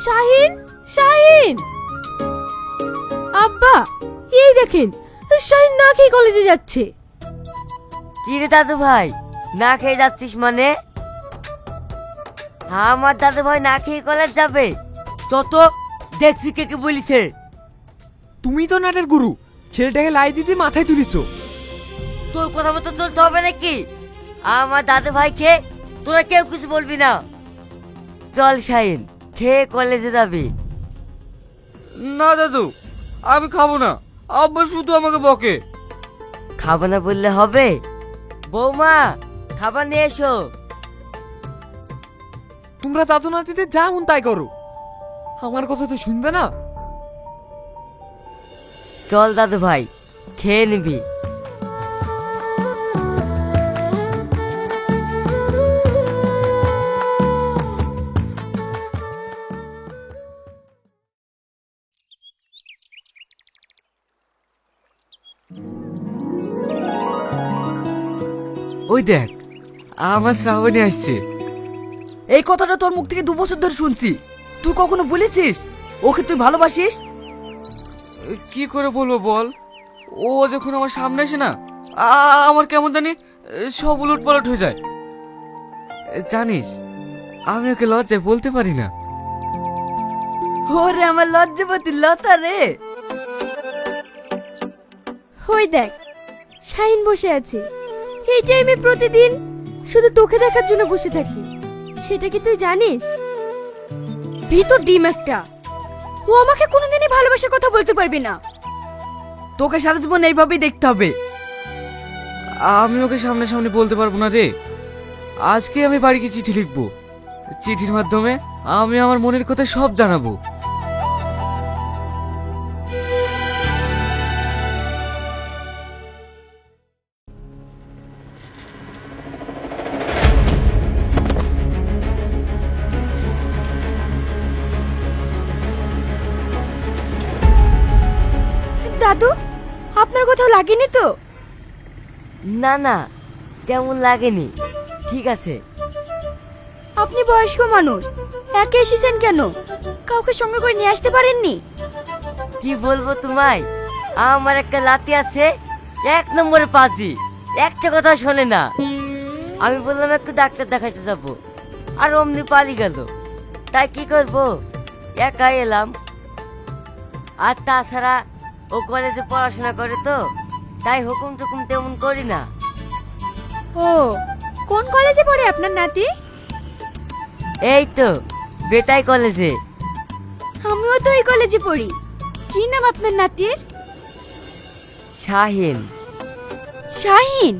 শাহিন, শাহিন! আব্বা, এই দেখেন, শাহিন না খেয়ে কলেজে যাচ্ছে। কি রে দাদু ভাই, না খেয়ে যাচ্ছিস মানে? আমার দাদু ভাই না খেয়ে কলেজ যাবে? যত দেখছি কে কে বলিছে। তুমি তো নাটের গুরু, ছেলেটাকে লাই দিতে মাথায় তুলিছো। তোর কথা মতো চলতে হবে নাকি? আমার দাদু ভাই খেয়ে তোরা কেউ কিছু বলবি না। চল শাহিন, খেয়ে কলেজে যাবি। না দাদু, আমি খাবো না। আব্বা শুধু আমাকে বকে। খাবো না বললে হবে? বৌমা, খাবার নিয়ে এসো। তোমরা দাদু নাতিতে যা মন তাই করো, আমার কথা তো শুনবে না। চল দাদু ভাই, খেয়ে নিবি। ওই দেখ, আমার শ্রাবণী আসছে। এই কথাটা তোর মুখ থেকে 2 বছর ধরে শুনছি। তুই কখনো বলেছিস ওকে তুই ভালোবাসিস? কি করে বলবো বল? ও যখন আমার সামনে আসে না, আমার কেমন জানি সব উলট পালট হয়ে যায়। জানিস, আমি ওকে লজ্জায় বলতে পারি না। ওরে আমার লজ্জাপতি লতা রে। ওই দেখ, শাহিন বসে আছে। এই টাইমে প্রতিদিন শুধু তোকে দেখার জন্য বসে থাকি, সেটা কি তুই জানিস? ভিতর ডিম একটা। ও আমাকে কোনোদিনই ভালোবাসার কথা বলতে পারবে না। তোকে সারা জীবন এইভাবেই দেখতে হবে। আমি ওকে সামনাসামনি বলতে পারবো না রে। আজকে আমি বাড়িকে চিঠি লিখবো। চিঠির মাধ্যমে আমি আমার মনের কথা সব জানাবো। দাদু, আপনার কোথাও লাগেনি তো? না না, তেমন লাগেনি, ঠিক আছে। আপনি বয়স্ক মানুষ, একা এসেছেন কেন? কাউকে সঙ্গে করে নিয়ে আসতে পারেননি? কি বলবো তোমায়, আমার একটা লাতি আছে, 1 নম্বরে পাজি, একটা কথা শোনে না। আমি বললাম একটু ডাক্তার দেখাতে যাবো, আর অমনি পালিয়ে গেল। তাই কি করব, একাই এলাম। আর তাছাড়া ও কলেজে পড়াশোনা করে তো, তাই হুকুম টুকুম তেমন করি না। ও, কোন কলেজে পড়ে আপনার নাতি? এই তো বেটাই কলেজে। আমিও তো এই কলেজে পড়ি। কি নাম আপনার নাতির? শাহিন। শাহিন?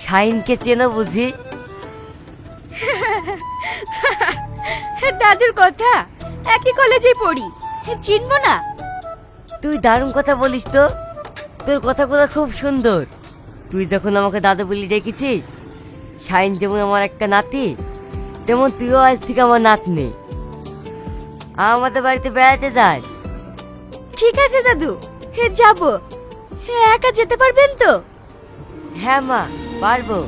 শাহিনকে চেনো বুঝি? দাদুর কথা, একই কলেজে পড়ি, চিনবো না? তুই দারুণ কথা বলিস তো, তোর কথাগুলো খুব সুন্দর। তুই যখন আমাকে দাদু বলি ডেকেছিস, শাহিন যেমন আমার একটা নাতি, তেমন তুইও আজ থেকে আমার নাতনি। আমাদের বাড়িতে বেড়াতে যাস। ঠিক আছে দাদু, যাবো। একা যেতে পারবেন তো? হ্যাঁ মা, পারবো।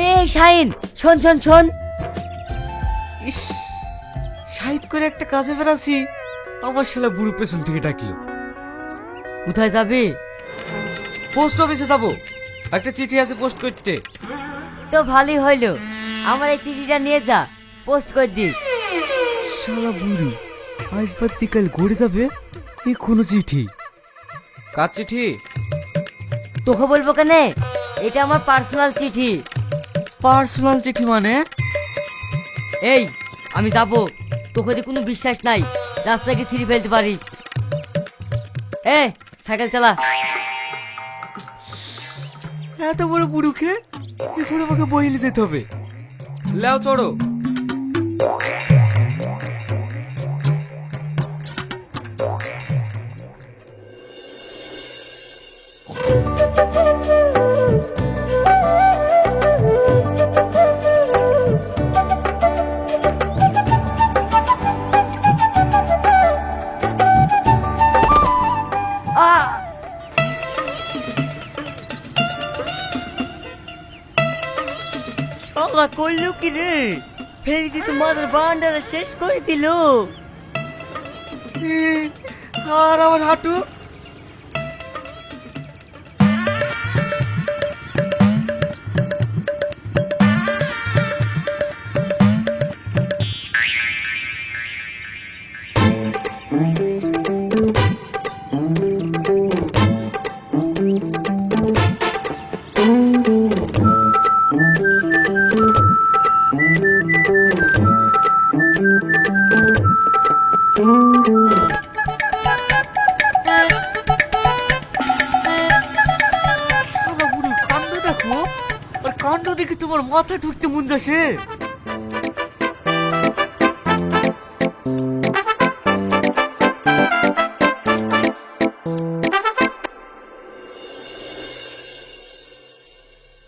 এ শাহিন, শোন শোন শোন। ইস, সাহিত্য করে একটা কাজে বেরাছি, আমার শালা বুড়ো পেছন থেকে ডাকলো। কোথায় যাবি? পোস্ট অফিসে যাবো, একটা চিঠি আছে পোস্ট করতে। তো ভালোই হইলো, আমার এই চিঠিটা নিয়ে যা, পোস্ট করে দিস। শালা বুড়ি আজ বাদ বিকাল ঘুরে যাবে, এই কোনো চিঠি। কার চিঠি? তোকে বলবো কেন, এটা আমার পার্সোনাল চিঠি। পার্সোনাল চিঠি মানে? এই, আমি যাবো, তোকে দিয়ে কোনো বিশ্বাস নাই, রাস্তায় গিয়ে ছিঁড়ে ফেলতে পারিস। এ সাইকেল চালা। এত বড় বুড়ুকে এখন আমাকে বহিলে যেতে হবে। লেও চড়ো। শালা করলো কি রে? ফেরি তো মাদার বান্ডারা শেষ করে দিল। আর আমার হাঁটু। শালা বুড়োর কাণ্ড দেখো, আর কাণ্ড দেখে তোমার মাথা ঢুকতে মন যাচ্ছে।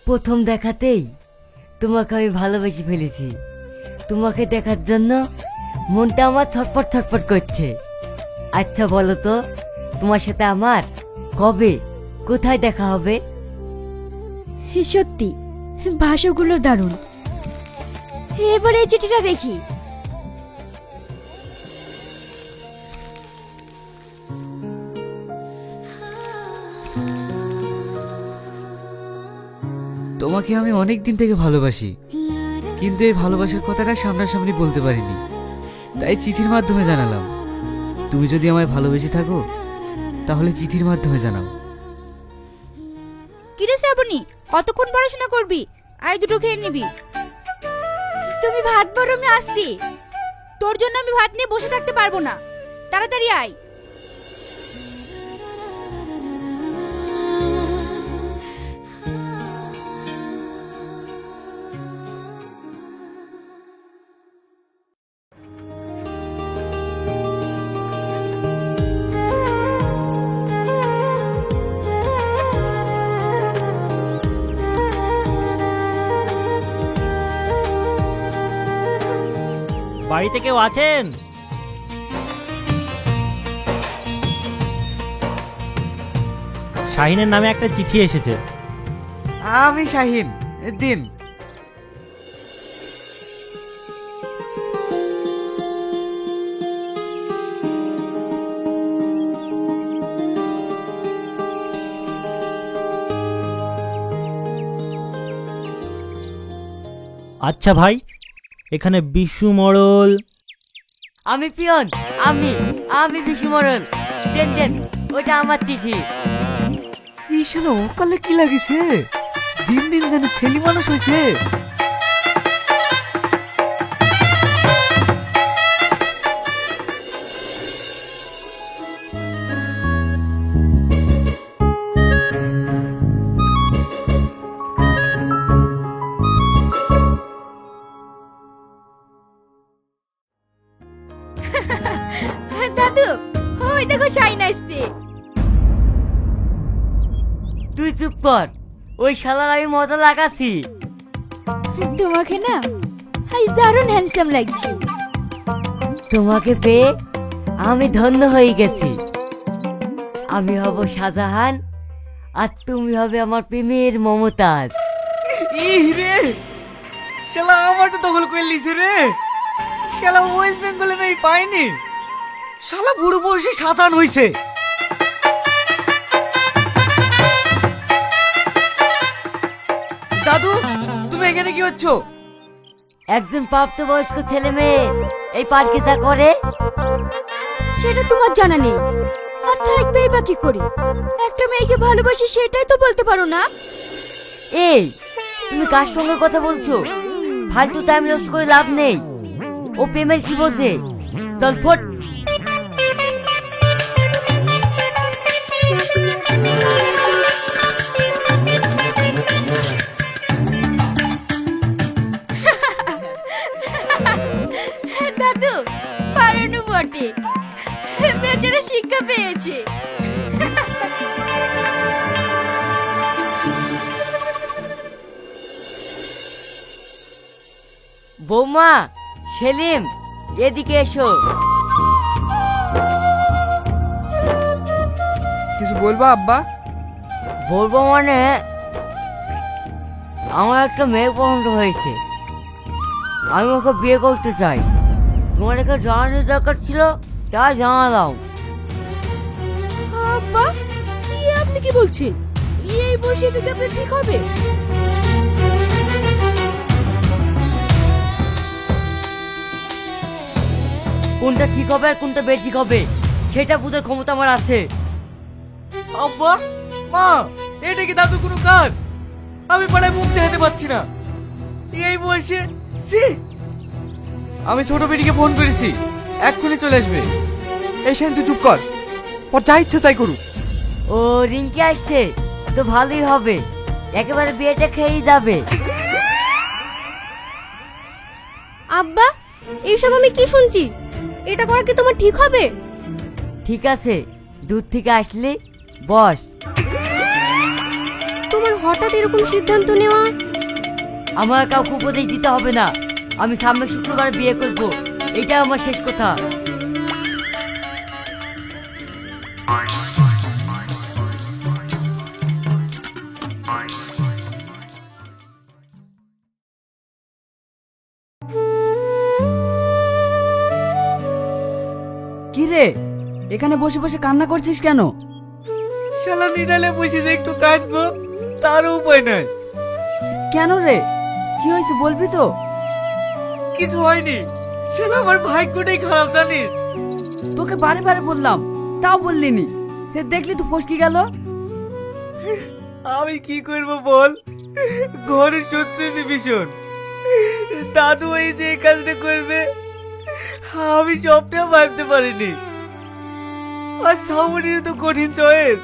প্রথম দেখাতেই তোমাকে আমি ভালোবেসে ফেলেছি। তোমাকে দেখার জন্য মনটা আমার ছটফট ছটফট করছে। আচ্ছা বলো তো, তোমার সাথে আমার কবে কোথায় দেখা হবে? সত্যি ভাষাগুলো দারুণ। এবারে এই চিঠিটা দেখি। তোমাকে আমি অনেক দিন থেকে ভালোবাসি, কিন্তু এই ভালোবাসার কথাটা সামনাসামনি বলতে পারিনি, তাই চিঠির মাধ্যমে জানালাম। তুমি যদি আমায় ভালোবেসে থাকো তাহলে চিঠির মাধ্যমে জানাও। কিরে শ্রাবণী, কতক্ষণ পড়াশোনা করবি? আয় দুটো খেয়ে নিবি। তুমি ভাত বড়, আমি আসছি। তোর জন্য আমি ভাত নিয়ে বসে থাকতে পারবো না, তাড়াতাড়ি আয়। বাড়িতে কেউ আছেন? শাহিনের নামে একটা চিঠি এসেছে। আমি শাহিন, দিন। আচ্ছা ভাই, এখানে বিশু মড়ল। আমি পিয়ন, আমি বিষ্ণুমরণ। দেন দেন, ওটা আমার চিঠি। এই শালা অকালে কি লাগিছে? দিন দিন যেন ছেলে মানুষ হয়েছে। দাদু, ওই দেখো শাইন আসছে। তুই চুপ কর, ওই শালার আমি মজা লাগাছি। তোমাকে না আজ দারুণ হ্যান্ডসাম লাগছে। তোমাকে পেয়ে আমি ধন্য হয়ে গেছি। আমি হব শাহজাহান, আর তুমি হবে আমার প্রেমের মমতাজ। ই রে, শালা আমারটা দখল করে লিছে রে। শালা ওয়েস্ট বেঙ্গলে নাই পাইনি। শালা বুড়ো বয়সে সাজান হইছে। দাদু, তুমি এখানে কি হচ্ছ? একজন প্রাপ্তবয়স্ক ছেলে মেয়ে এই পার্কে যা করে সেটা তোমার জানা নেই, আর থাকবেই বা কি করে? একটা মেয়েকে ভালোবাসি সেটাই তো বলতে পারো না। এই, তুমি কার সঙ্গে কথা বলছো? ফালতু টাইম নষ্ট করে লাভ নেই। ও প্রেমের কি বোঝে? চল ফোট। দাদু পারানো বটে, বেচারা শিক্ষা পেয়েছে। বৌমা, সেলিম, এদিকে এসো। কিছু বলবা আব্বা? বলবো মানে আমার একটা মেয়ে পছন্দ হয়েছে, আমি ওকে বিয়ে করতে চাই। তোমার এখানে জানানোর দরকার ছিল, তাই জানালাম। আব্বা, আপনি কি বলছেন? এই বয়সে এটা কি আপনার ঠিক হবে? কোনটা ঠিক হবে আর কোনটা বেঠিক হবে সেটা বুঝার ক্ষমতা আমার আছে। আব্বা, মা, এটা কি দাদু কোনো কাজ? আমি পাড়ায় মুখ দেখাতে পাচ্ছি না এই বয়সে। সি, আমি ছোট বেটিকে ফোন করেছি, এক্ষুনি চলে আসবে। এই শাহিন তুই চুপ কর, ওর যা ইচ্ছে তাই করুক। ও রিঙ্কি আসছে তো ভালোই হবে, একেবারে বিয়েটা খেয়েই যাবে। আব্বা, এইসব আমি কি শুনছি? এটা করা কি তোমার ঠিক হবে? ঠিক আছে, দূর থেকে আসলি বস। তোমার হঠাৎ এরকম সিদ্ধান্ত নেওয়া? আমার কাউকে উপদেশ দিতে হবে না, আমি সামনের শুক্রবার বিয়ে করব, এটা আমার শেষ কথা। কি রে, এখানে বসে বসে কান্না করছিস কেন? শালা নিরালে বসে যে একটু কাঁদবো তারও উপায় নাই। কেন রে, কি হয়েছে বলবি তো? কিছু হয়নি, শালা আমার ভাগ্যটাই খারাপ জানিস। তোকে বারে বারে বললাম, তাও বললিনি। দেখলি তো ফসকে গেল। আমি কি করব বল, ঘরের শত্রু ভীষণ। দাদু এই যে এই কাজটা করবে আমি স্বপ্নেও ভাবতে পারিনি। আর সামনের তো কঠিন চয়েস।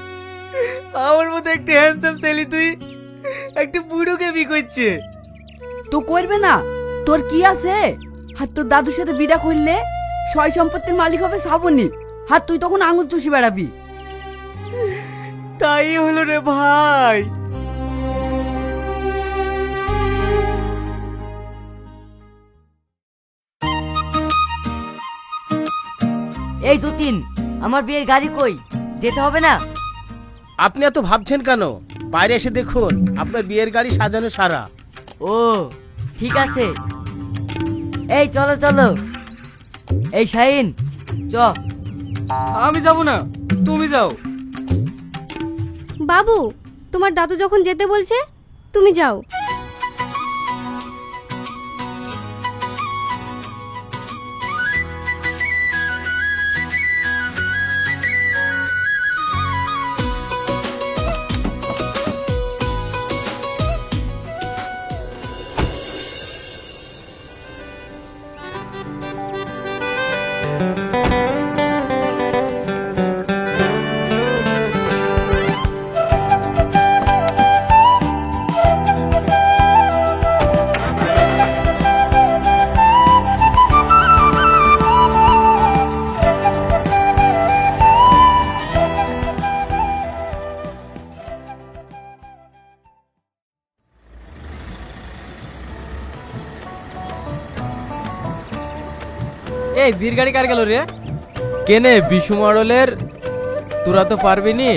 আমার মতো একটা হ্যান্ডসাম ছেলে তুই একটা বুড়োকে বি করছে। তো করবে না, তোর কি আছে? আর তোর দাদুর সাথে বিড়া করলে সয় সম্পত্তির মালিক হবে শ্রাবণী, আর তুই তখন আঙুল চুষি বেড়াবি। তাই হলো রে ভাই। এই যতীন, আমার বিয়ের গাড়ি কই? যেতে হবে না? আপনি এত ভাবছেন কেন? বাইরে এসে দেখুন, আপনার বিয়ের গাড়ি সাজানো সারা। ও ঠিক আছে, এই চলো চলো। এই শাহিন চ। আমি যাব না, তুমি যাও। বাবু, তোমার দাদু যখন যেতে বলছে তুমি যাও। এই বীর গাড়ি কার গেল রে? কেনে বিশু মডেলের? তোরা তো পারবি নি।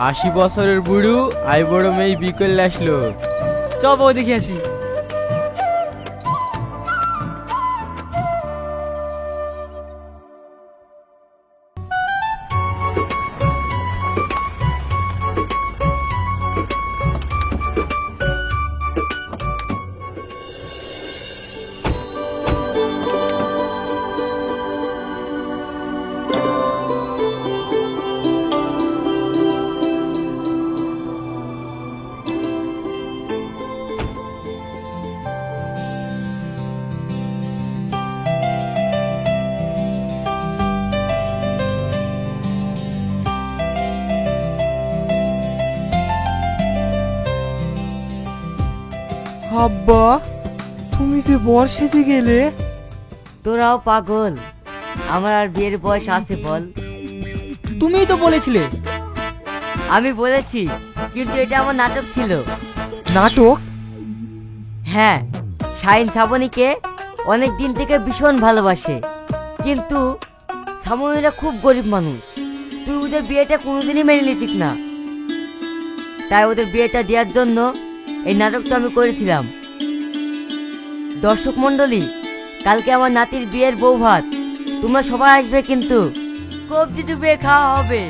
80 বছরের বুড়ু আই বড় মেয়ে বিকল আসলো। চ বউ দেখে আসি। আব্বা, তুমি যে বর সেজে গেলে। তোরাও পাগল, আমার আর বিয়ের বয়স আছে বল? তুমিই তো বলেছিলে। আমি বলেছি, কিন্তু এটা আমার নাটক ছিল। নাটক? হ্যাঁ, শাহিন শ্রাবণীকে অনেক দিন থেকে ভীষণ ভালোবাসে, কিন্তু শ্রাবণীরা খুব গরিব মানুষ। তুই ওদের বিয়েটা কোনোদিনই মেনে নিতিস না, তাই ওদের বিয়েটা দেওয়ার জন্য এই নাটকটা আমি করেছিলাম। দর্শক মণ্ডলী, কালকে আমার নাতির বিয়ের বউ ভাত, তোমরা সবাই আসবে কিন্তু, কবজি ডুবিয়ে খাওয়া হবে।